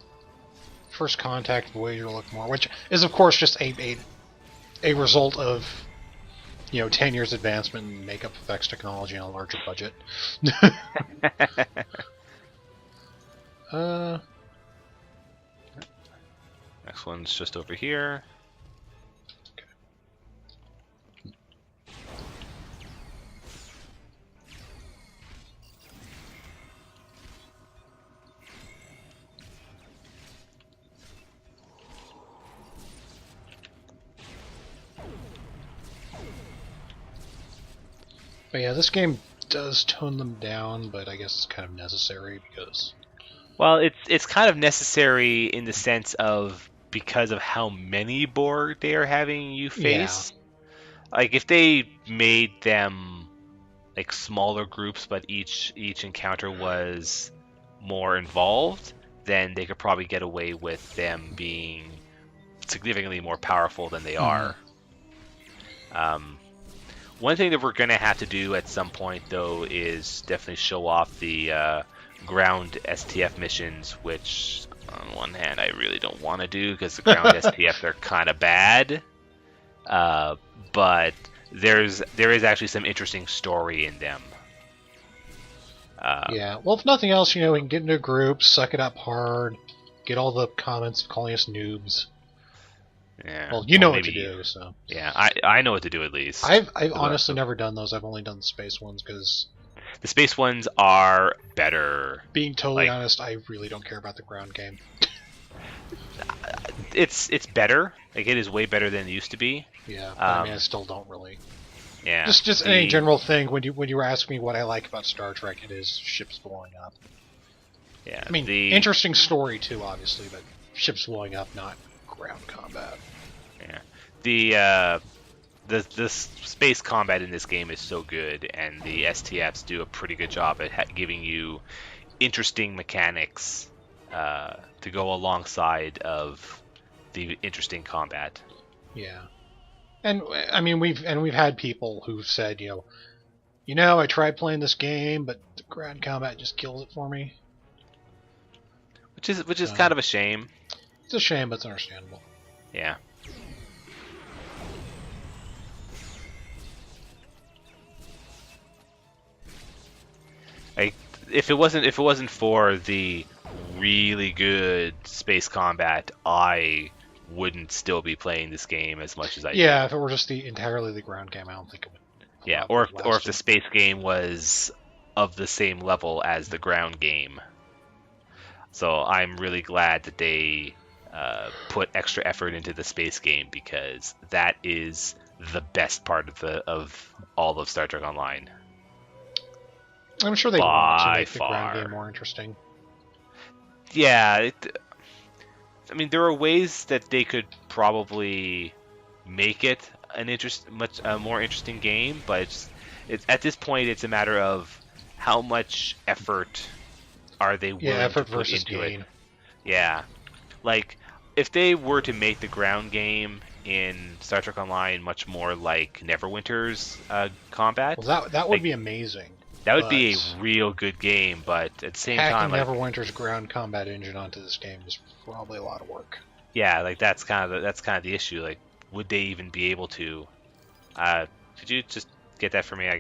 Speaker 2: First Contact Voyager look more, which is of course just a result of 10 years advancement in makeup effects technology on a larger budget.
Speaker 1: Next one's just over here.
Speaker 2: But yeah, this game does tone them down, but I guess it's kind of necessary because...
Speaker 1: Well, it's kind of necessary in the sense of because of how many Borg they are having you face. Yeah. Like, if they made them like smaller groups, but each encounter was more involved, then they could probably get away with them being significantly more powerful than they are. One thing that we're going to have to do at some point, though, is definitely show off the ground STF missions, which, on one hand, I really don't want to do because the ground STF are kind of bad. But there is actually some interesting story in them.
Speaker 2: Yeah, well, if nothing else, we can get into a group, suck it up hard, get all the comments calling us noobs.
Speaker 1: Yeah.
Speaker 2: Well, you know what to do, so...
Speaker 1: Yeah, I know what to do at least.
Speaker 2: I've honestly never done those. I've only done the space ones, because...
Speaker 1: The space ones are better.
Speaker 2: Being totally honest, I really don't care about the ground game.
Speaker 1: It's better. Like, it is way better than it used to be.
Speaker 2: Yeah, but I still don't really...
Speaker 1: Yeah.
Speaker 2: Just any general thing, when you were asking me what I like about Star Trek, it is ships blowing up.
Speaker 1: Yeah.
Speaker 2: I mean, interesting story, too, obviously, but ships blowing up, not ground combat.
Speaker 1: Yeah. The space combat in this game is so good, and the STFs do a pretty good job at giving you interesting mechanics to go alongside of the interesting combat.
Speaker 2: Yeah, and I mean we've had people who've said, I tried playing this game, but the ground combat just kills it for me.
Speaker 1: Which is kind of a shame.
Speaker 2: It's a shame, but it's understandable.
Speaker 1: Yeah. Like, if it wasn't for the really good space combat, I wouldn't still be playing this game as much as I do.
Speaker 2: Yeah, if it were just entirely the ground game, I don't think it would.
Speaker 1: Yeah, or if the space game was of the same level as the ground game. So I'm really glad that they put extra effort into the space game, because that is the best part of all of Star Trek Online.
Speaker 2: I'm sure they want to make the ground game more interesting.
Speaker 1: Yeah, I mean, there are ways that they could probably make it a more interesting game, but it's at this point it's a matter of how much effort are they willing to put into it. Yeah, like if they were to make the ground game in Star Trek Online much more like Neverwinter's combat,
Speaker 2: well, that would be amazing.
Speaker 1: That would be a real good game, but at the same time,
Speaker 2: Neverwinter's ground combat engine onto this game is probably a lot of work.
Speaker 1: Yeah, like that's kind of the issue. Like, would they even be able to? Could you just get that for me?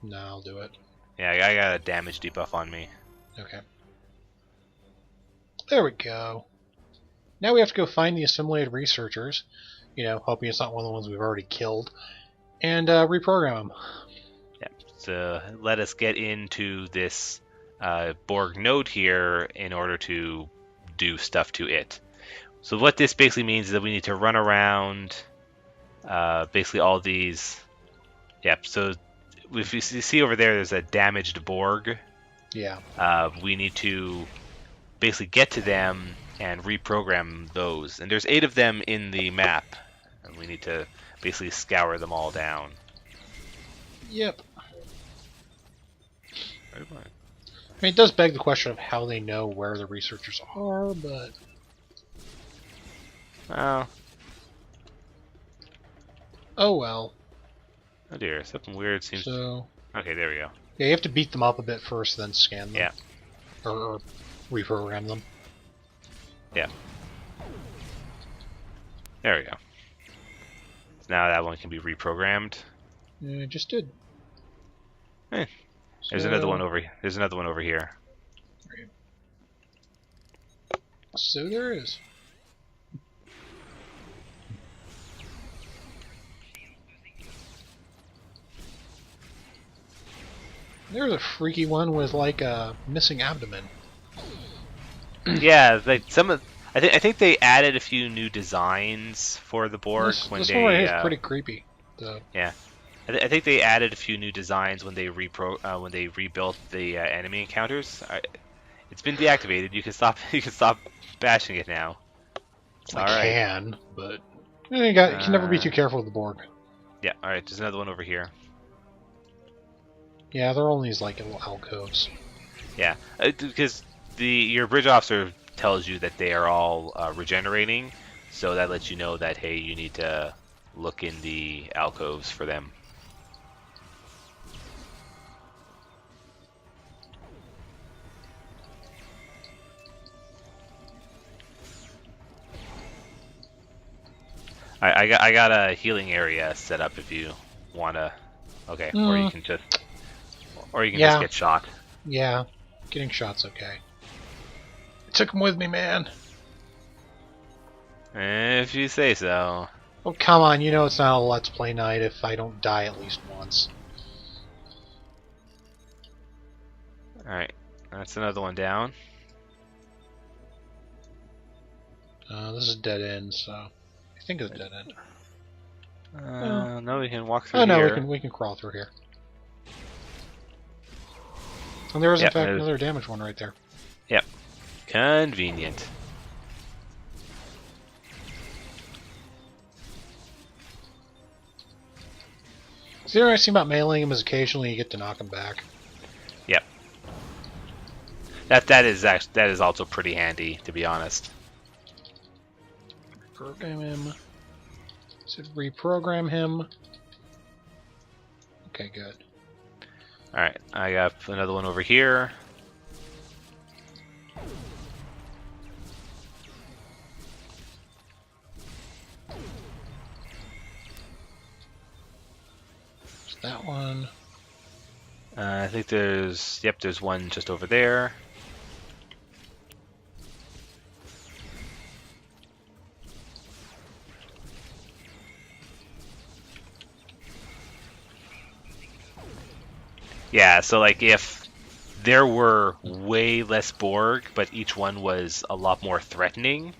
Speaker 2: No, I'll do it.
Speaker 1: Yeah, I got a damage debuff on me.
Speaker 2: Okay. There we go. Now we have to go find the assimilated researchers. Hoping it's not one of the ones we've already killed, and reprogram them.
Speaker 1: So let us get into this Borg node here in order to do stuff to it. So what this basically means is that we need to run around basically all these. Yep. So if you see over there, there's a damaged Borg.
Speaker 2: Yeah.
Speaker 1: We need to basically get to them and reprogram those. And there's 8 of them in the map, and we need to basically scour them all down.
Speaker 2: Yep. I mean, it does beg the question of how they know where the researchers are, but...
Speaker 1: Well...
Speaker 2: Oh well.
Speaker 1: Oh dear, something weird seems...
Speaker 2: So...
Speaker 1: Okay, there we go.
Speaker 2: Yeah, you have to beat them up a bit first, then scan them.
Speaker 1: Yeah.
Speaker 2: Or reprogram them.
Speaker 1: Yeah. There we go. So now that one can be reprogrammed.
Speaker 2: Yeah, I just did.
Speaker 1: Eh. There's another one over here. There's another one over here.
Speaker 2: Right. So there is. There's a freaky one with like a missing abdomen.
Speaker 1: Yeah, like some of. I think they added a few new designs for the Borg
Speaker 2: This
Speaker 1: when
Speaker 2: one
Speaker 1: they.
Speaker 2: right here is pretty creepy.
Speaker 1: Yeah, I think they added a few new designs when they rebuilt the enemy encounters. It's been deactivated. You can stop. You can stop bashing it now. It's
Speaker 2: I
Speaker 1: all right.
Speaker 2: can, but you can never be too careful with the Borg.
Speaker 1: Yeah. All right. There's another one over here.
Speaker 2: Yeah, they're all these like little alcoves.
Speaker 1: Yeah, because your bridge officer tells you that they are all regenerating, so that lets you know that hey, you need to look in the alcoves for them. I got a healing area set up if you wanna. Okay, or you can just just get shot.
Speaker 2: Yeah, getting shot's okay. I took him with me, man.
Speaker 1: If you say so.
Speaker 2: Oh, come on, you know it's not a Let's Play night if I don't die at least once.
Speaker 1: Alright, that's another one down.
Speaker 2: This is a dead end, so I think it's a dead end.
Speaker 1: No, we can walk through
Speaker 2: here.
Speaker 1: here.
Speaker 2: Oh no, we can crawl through here. And there is, in fact, another damaged one right there.
Speaker 1: Yep. Convenient.
Speaker 2: So the other nice thing about meleeing him is occasionally you get to knock him back.
Speaker 1: Yep. That is also pretty handy, to be honest.
Speaker 2: Reprogram him. Reprogram him. Okay, good.
Speaker 1: Alright, I got another one over here.
Speaker 2: There's that one.
Speaker 1: I think there's one just over there. Yeah, so like if there were way less Borg, but each one was a lot more threatening,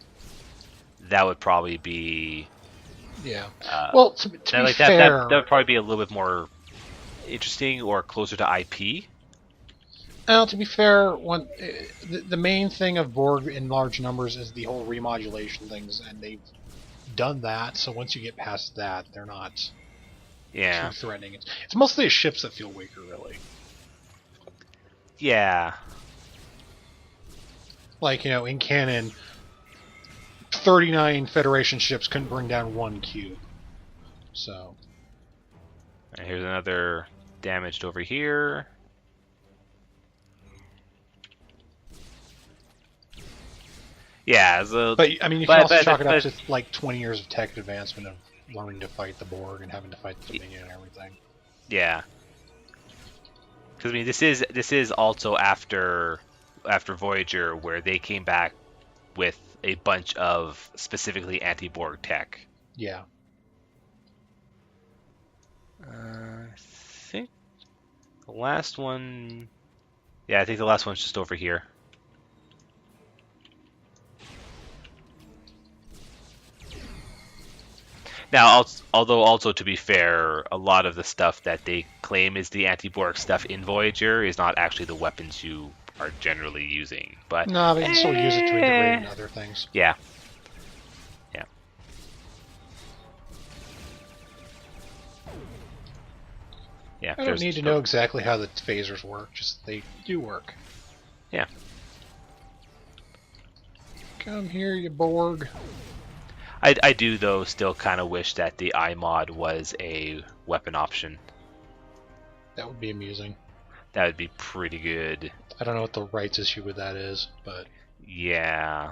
Speaker 1: that would probably be...
Speaker 2: Yeah. Well, to be fair...
Speaker 1: That would probably be a little bit more interesting or closer to IP.
Speaker 2: Well, to be fair, the main thing of Borg in large numbers is the whole remodulation things, and they've done that, so once you get past that, they're not too threatening. It's mostly the ships that feel weaker, really.
Speaker 1: Yeah.
Speaker 2: Like, in canon, 39 Federation ships couldn't bring down one cube. So.
Speaker 1: And here's another damaged over here. Yeah, so,
Speaker 2: but I mean, you can also chalk it up to like 20 years of tech advancement of learning to fight the Borg and having to fight the Dominion and everything.
Speaker 1: Yeah, because I mean, this is also after Voyager, where they came back with a bunch of specifically anti-Borg tech.
Speaker 2: Yeah.
Speaker 1: I think the last one Yeah, I think the last one's just over here. Now, although also to be fair, a lot of the stuff that they claim is the anti-Borg stuff in Voyager is not actually the weapons you are generally using. But
Speaker 2: no, they can still use it to integrate in other things.
Speaker 1: Yeah. Yeah. Yeah.
Speaker 2: I don't need to know exactly how the phasers work, just they do work.
Speaker 1: Yeah.
Speaker 2: Come here, you Borg.
Speaker 1: I do, though, still kind of wish that the iMod was a weapon option.
Speaker 2: That would be amusing.
Speaker 1: That would be pretty good.
Speaker 2: I don't know what the rights issue with that is, but...
Speaker 1: Yeah.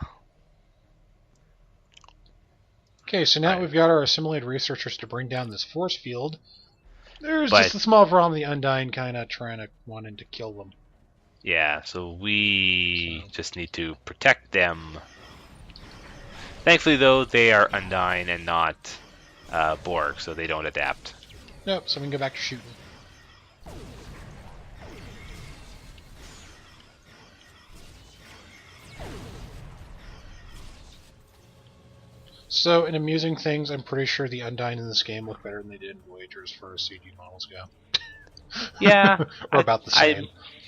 Speaker 2: Okay, so now we've got our assimilated researchers to bring down this force field. There's just a small problem, the Undine kind of wanting to kill them.
Speaker 1: Yeah, so we just need to protect them. Thankfully, though, they are Undine and not Borg, so they don't adapt.
Speaker 2: Nope, so we can go back to shooting. So, in amusing things, I'm pretty sure the Undine in this game look better than they did in Voyager as far as CG models go.
Speaker 1: Yeah.
Speaker 2: Or about the same.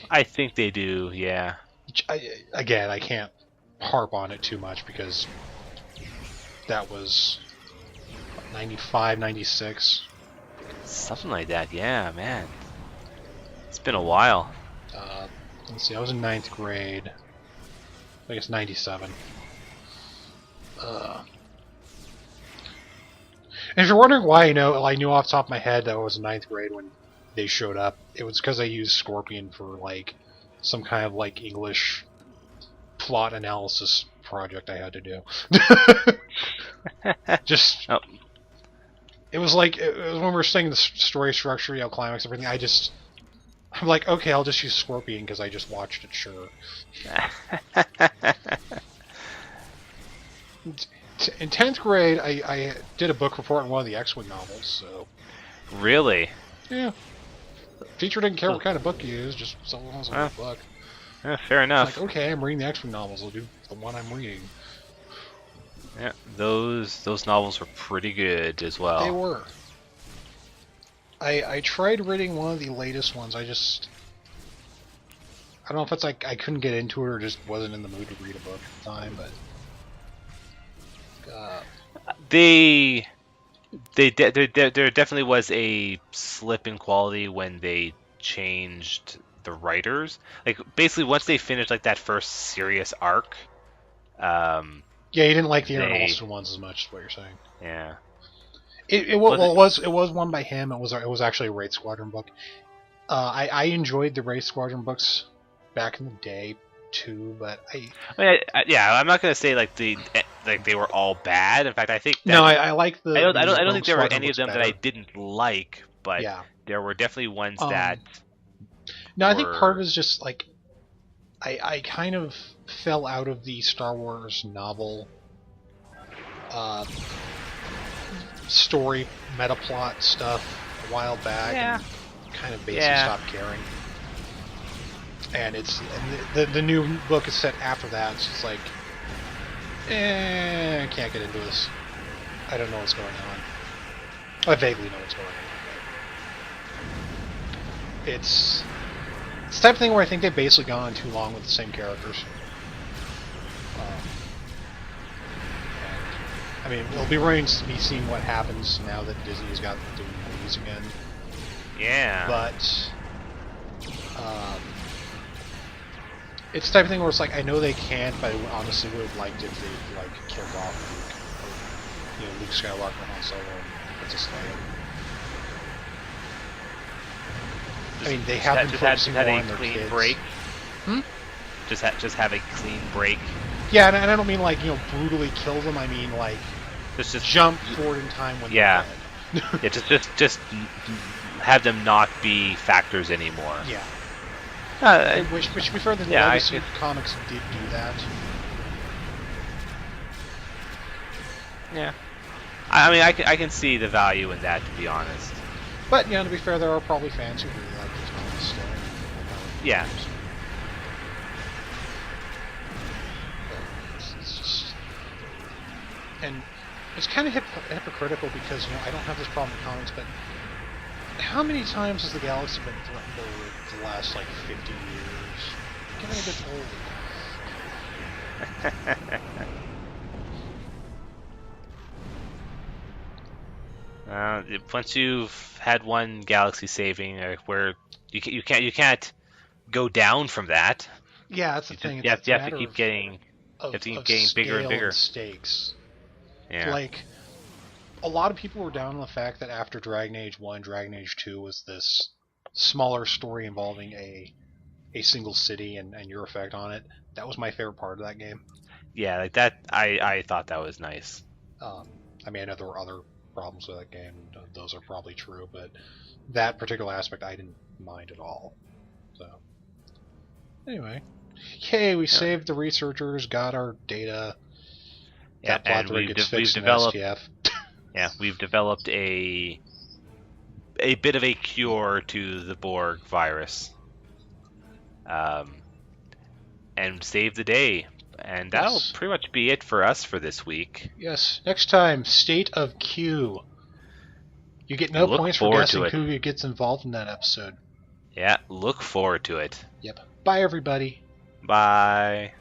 Speaker 1: I think they do, yeah.
Speaker 2: Again, I can't harp on it too much because that was 95, 96.
Speaker 1: Something like that, yeah, man. It's been a while.
Speaker 2: Let's see, I was in 9th grade. I guess 97. And if you're wondering why I knew off the top of my head that I was in 9th grade when they showed up, it was because I used Scorpion for like some kind of like English plot analysis project I had to do. Just it was like when we were studying the story structure, climax, everything. I'm like, okay, I'll just use Scorpion because I just watched it. Sure. In 10th grade, I did a book report on one of the X-Wing novels. So.
Speaker 1: Really?
Speaker 2: Yeah. Teacher didn't care what kind of book you use, just someone else on the book.
Speaker 1: Yeah, fair enough.
Speaker 2: Like, okay, I'm reading the X-Wing novels. I'll do the one I'm reading.
Speaker 1: Yeah, those novels were pretty good as well.
Speaker 2: They were. I tried reading one of the latest ones. I don't know if it's like I couldn't get into it or just wasn't in the mood to read a book at the time, but
Speaker 1: there definitely was a slip in quality when they changed the writers. Like basically once they finished like that first serious arc.
Speaker 2: Yeah, you didn't like the Aaron Olson ones as much, is what you're saying.
Speaker 1: Yeah.
Speaker 2: It was one by him. It was actually a Wraith Squadron book. I enjoyed the Wraith Squadron books back in the day too, but
Speaker 1: I'm not gonna say like they were all bad. In fact, I think that,
Speaker 2: I like the.
Speaker 1: I don't think there were any of them that I didn't like, but
Speaker 2: yeah.
Speaker 1: There were definitely ones that.
Speaker 2: No, I think part of it is just like I kind of fell out of the Star Wars novel story meta plot stuff a while back, and kind of basically stopped caring. And the new book is set after that. It's just like, I can't get into this. I don't know what's going on. I vaguely know what's going on. It's the type of thing where I think they've basically gone on too long with the same characters. I mean, it'll be remains to be seen what happens now that Disney's got doing movies again.
Speaker 1: Yeah.
Speaker 2: But it's the type of thing where it's like I know they can't, but I honestly would have liked if they like killed off Luke, Luke Skywalker, Han Solo, and Princess Leia. I mean, they have been focusing more on their kids.
Speaker 1: Break. Just have a clean break.
Speaker 2: Yeah, and I don't mean like brutally kill them. I mean like just jump forward in time when they're dead.
Speaker 1: Yeah, just have them not be factors anymore.
Speaker 2: Yeah. Which to be fair, the Legacy comics did do that.
Speaker 1: Yeah. I mean, I can see the value in that, to be honest.
Speaker 2: But to be fair, there are probably fans who really like these comics still.
Speaker 1: Yeah.
Speaker 2: and it's kind of hypocritical because I don't have this problem in comics, but how many times has the galaxy been threatened over the last 50 years? Getting a bit
Speaker 1: old. Once you've had one galaxy saving, where you can't go down from that.
Speaker 2: Yeah, that's the thing.
Speaker 1: You have to keep getting. You have to keep getting bigger and bigger.
Speaker 2: Stakes.
Speaker 1: Yeah.
Speaker 2: A lot of people were down on the fact that after Dragon Age 1, Dragon Age 2 was this smaller story involving a single city and your effect on it. That was my favorite part of that game.
Speaker 1: Yeah, that I thought that was nice.
Speaker 2: I know there were other problems with that game. Those are probably true, but that particular aspect I didn't mind at all. So, anyway, yay, we saved the researchers, got our data.
Speaker 1: Yeah, and we've developed. Yeah, we've developed a bit of a cure to the Borg virus, and save the day. And that'll pretty much be it for us for this week.
Speaker 2: Yes. Next time, State of Q. You get no points for guessing who gets involved in that episode.
Speaker 1: Yeah, look forward to it.
Speaker 2: Yep. Bye, everybody.
Speaker 1: Bye.